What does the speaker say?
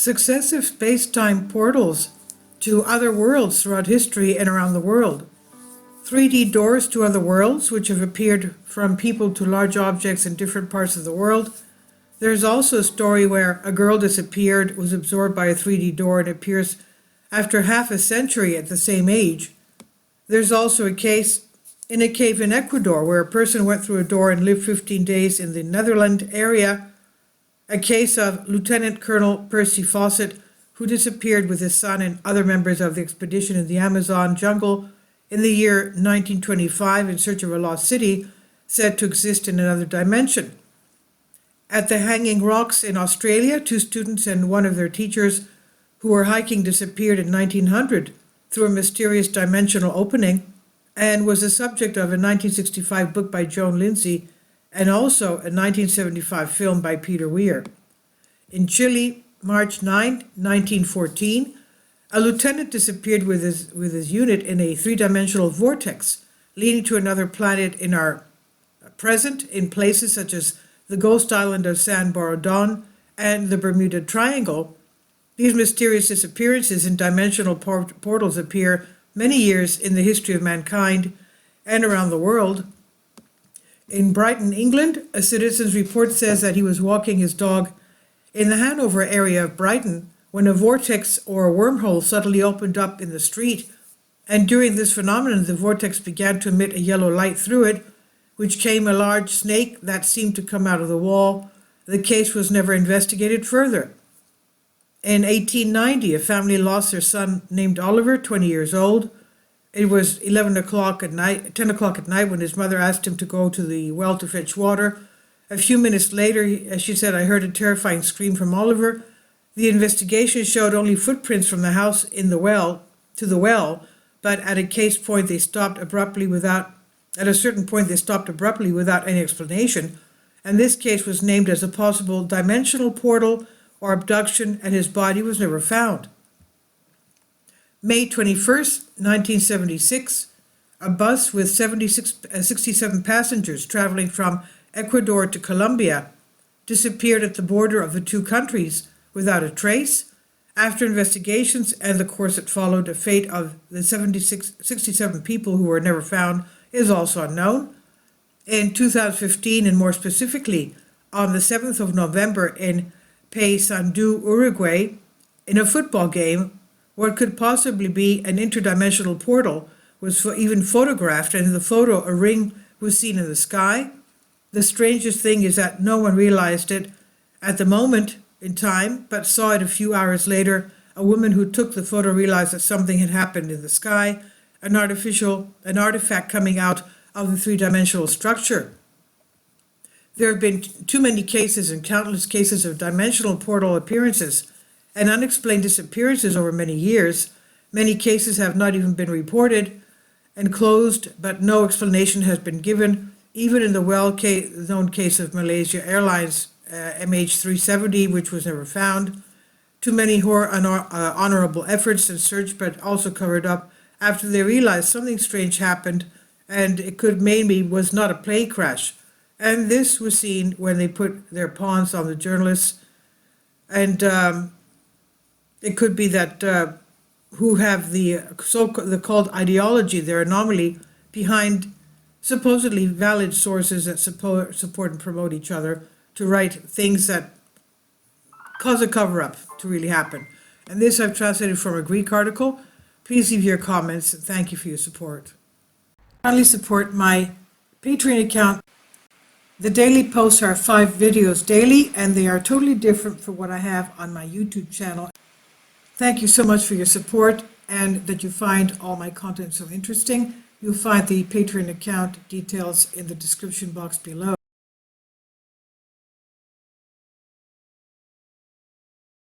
successive space-time portals to other worlds throughout history and around the world. 3D doors to other worlds, which have appeared from people to large objects in different parts of the world. There's also a story where a girl disappeared, was absorbed by a 3D door, and appears after half a century at the same age. There's also a case in a cave in Ecuador where a person went through a door and lived 15 days in the Netherlands area. A case of Lieutenant Colonel Percy Fawcett, who disappeared with his son and other members of the expedition in the Amazon jungle in the year 1925 in search of a lost city said to exist in another dimension. At the Hanging Rocks in Australia, 2 students and one of their teachers who were hiking disappeared in 1900 through a mysterious dimensional opening, and was the subject of a 1965 book by Joan Lindsay and also a 1975 film by Peter Weir. In Chile, March 9, 1914, a lieutenant disappeared with his unit in a 3-dimensional vortex leading to another planet in our present, in places such as the ghost island of San Borondon and the Bermuda Triangle. These mysterious disappearances in dimensional portals appear many years in the history of mankind and around the world. In Brighton, England, a citizen's report says that he was walking his dog in the Hanover area of Brighton when a vortex or a wormhole suddenly opened up in the street, and during this phenomenon the vortex began to emit a yellow light through it, which came a large snake that seemed to come out of the wall. The case was never investigated further. In 1890, a family lost their son named Oliver, 20 years old. It was 10 o'clock at night when his mother asked him to go to the well to fetch water. A few minutes later, she said, "I heard a terrifying scream from Oliver." The investigation showed only footprints from the house to the well, but at a certain point they stopped abruptly without any explanation, and this case was named as a possible dimensional portal or abduction, and his body was never found. May 21st, 1976, a bus with 67 passengers traveling from Ecuador to Colombia disappeared at the border of the 2 countries without a trace. After investigations and the course that followed, the fate of the 67 people who were never found is also unknown. In 2015, and more specifically on the 7th of November in Paysandú, Uruguay, in a football game, what could possibly be an interdimensional portal was even photographed, and in the photo a ring was seen in the sky. The strangest thing is that no one realized it at the moment in time, but saw it a few hours later. A woman who took the photo realized that something had happened in the sky, an artifact coming out of the 3-dimensional structure. There have been too many cases and countless cases of dimensional portal appearances and unexplained disappearances over many years. Many cases have not even been reported and closed, but no explanation has been given, even in the well-known case of Malaysia Airlines MH370, which was never found. Too many honorable efforts and search, but also covered up after they realized something strange happened, and it was not a plane crash. And this was seen when they put their pawns on the journalists, and it could be that who have the called ideology, their anomaly, behind supposedly valid sources that support and promote each other to write things that cause a cover-up to really happen. And this I've translated from a Greek article. Please leave your comments, and thank you for your support. Kindly support my Patreon account. The daily posts are 5 videos daily, and they are totally different from what I have on my YouTube channel. Thank you so much for your support and that you find all my content so interesting. You'll find the Patreon account details in the description box below.